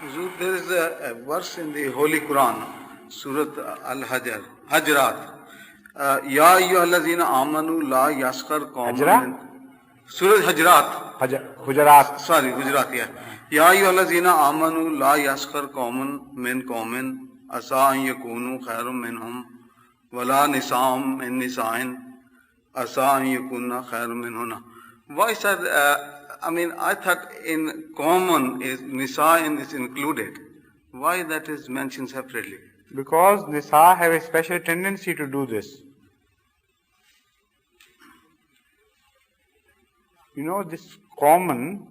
So there is a verse in the Holy Quran, Surah Hajrat. Ya ayyuhallazina amanu la yaskar qawmun min. Surah Hajrat. Sorry, Gujarat, yeah. Ya ayyuhallazina amanu la yaskar qawmun min qawmin asa an yakunu khairum minhum wala nisa'um min nisa'in asa an yakunna khairum minhunna. Why is that? I thought in common is Nisa'in is included. Why that is mentioned separately? Because Nisa have a special tendency to do this. This common,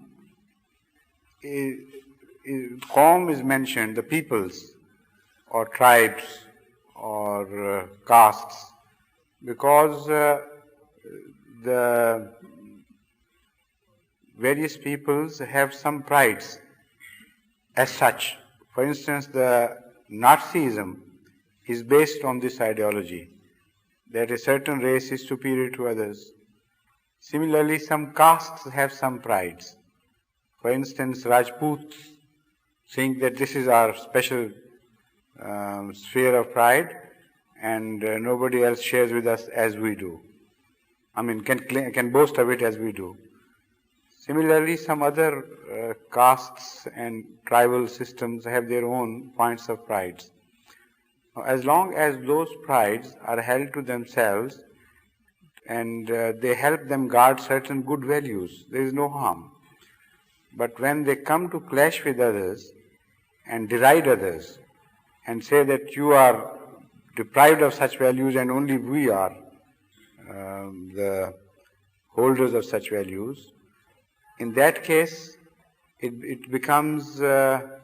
Qawm is mentioned, the peoples or tribes or castes, because the various peoples have some prides as such. For instance, the Nazism is based on this ideology, that a certain race is superior to others. Similarly, some castes have some prides. For instance, Rajputs think that this is our special sphere of pride, and nobody else shares with us as we do. Can boast of it as we do. Similarly, some other castes and tribal systems have their own points of pride. As long as those prides are held to themselves and they help them guard certain good values, there is no harm. But when they come to clash with others and deride others and say that you are deprived of such values and only we are the holders of such values, in that case, it becomes a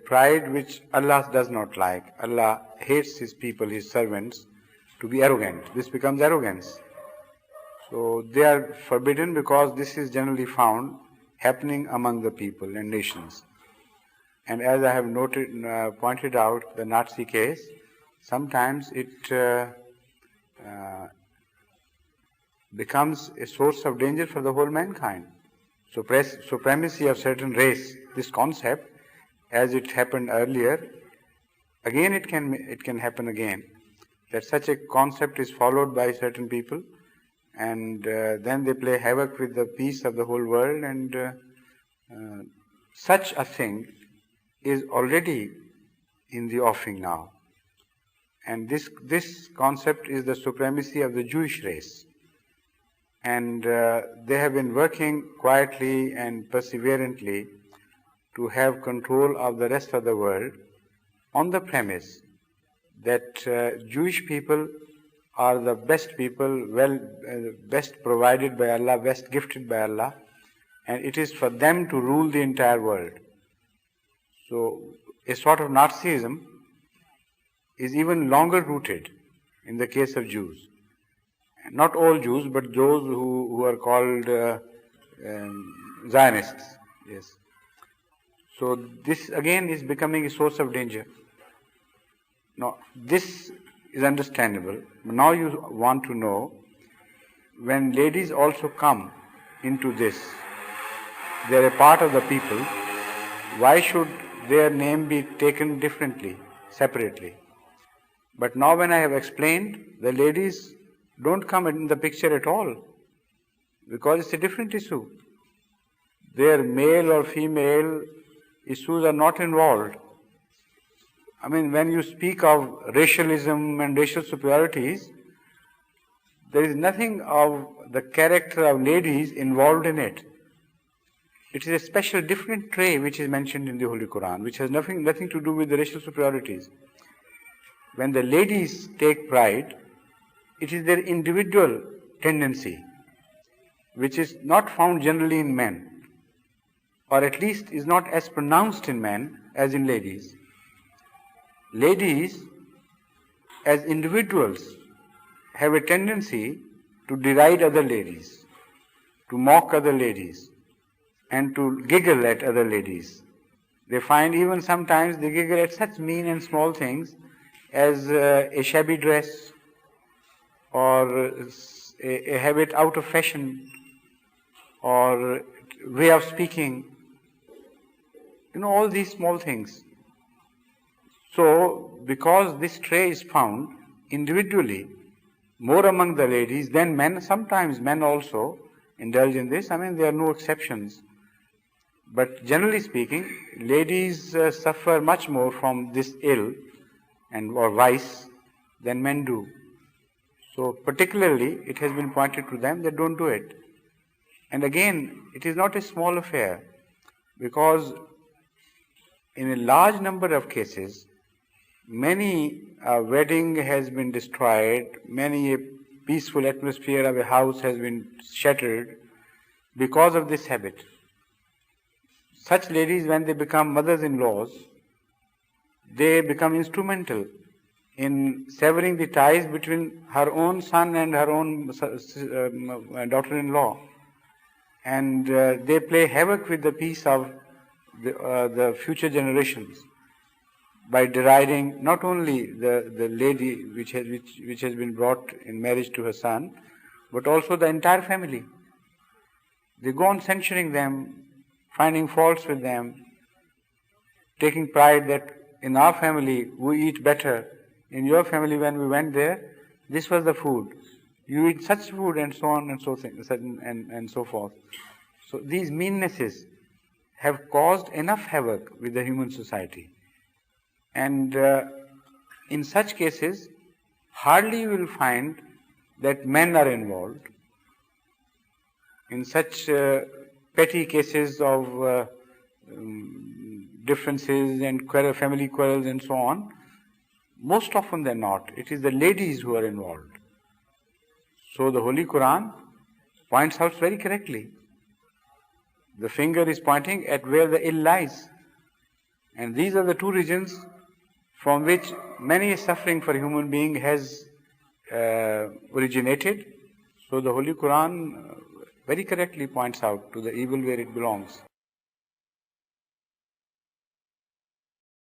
pride which Allah does not like. Allah hates His people, His servants, to be arrogant. This becomes arrogance. So they are forbidden because this is generally found happening among the people and nations. And as I have pointed out, the Nazi case, sometimes it becomes a source of danger for the whole mankind. Supremacy of certain race, this concept, as it happened earlier, again it can happen again. That such a concept is followed by certain people, and then they play havoc with the peace of the whole world, and such a thing is already in the offing now. And this concept is the supremacy of the Jewish race. And they have been working quietly and perseverantly to have control of the rest of the world on the premise that Jewish people are the best people, best provided by Allah, best gifted by Allah, and it is for them to rule the entire world. So a sort of Nazism is even longer rooted in the case of Jews. Not all Jews, but those who are called Zionists. Yes. So this again is becoming a source of danger. Now this is understandable. Now you want to know, when ladies also come into this, they are a part of the people, why should their name be taken differently, separately? But now when I have explained, the ladies don't come in the picture at all, because it's a different issue. Their male or female issues are not involved. When you speak of racialism and racial superiorities, there is nothing of the character of ladies involved in it. It is a special different trait which is mentioned in the Holy Quran, which has nothing to do with the racial superiorities. When the ladies take pride, it is their individual tendency, which is not found generally in men, or at least is not as pronounced in men as in ladies. Ladies, as individuals, have a tendency to deride other ladies, to mock other ladies, and to giggle at other ladies. They find even sometimes they giggle at such mean and small things as a shabby dress, or a habit out of fashion, or way of speaking. all these small things. So, because this trait is found individually, more among the ladies than men, sometimes men also indulge in this. I mean, there are no exceptions. But generally speaking, ladies suffer much more from this ill or vice than men do. So particularly, it has been pointed to them that don't do it. And again, it is not a small affair, because in a large number of cases, many wedding has been destroyed, many a peaceful atmosphere of a house has been shattered because of this habit. Such ladies, when they become mothers-in-laws, they become instrumental in severing the ties between her own son and her own daughter-in-law. And they play havoc with the peace of the future generations by deriding not only the lady which has been brought in marriage to her son, but also the entire family. They go on censuring them, finding faults with them, taking pride that in our family we eat better. In your family, when we went there, this was the food. You eat such food, and so on and so forth. So these meannesses have caused enough havoc with the human society. And in such cases, hardly you will find that men are involved. In such petty cases of differences and family quarrels and so on, most often than not, it is the ladies who are involved. So the Holy Quran points out very correctly. The finger is pointing at where the ill lies. And these are the two regions from which many suffering for a human being has originated. So the Holy Quran very correctly points out to the evil where it belongs.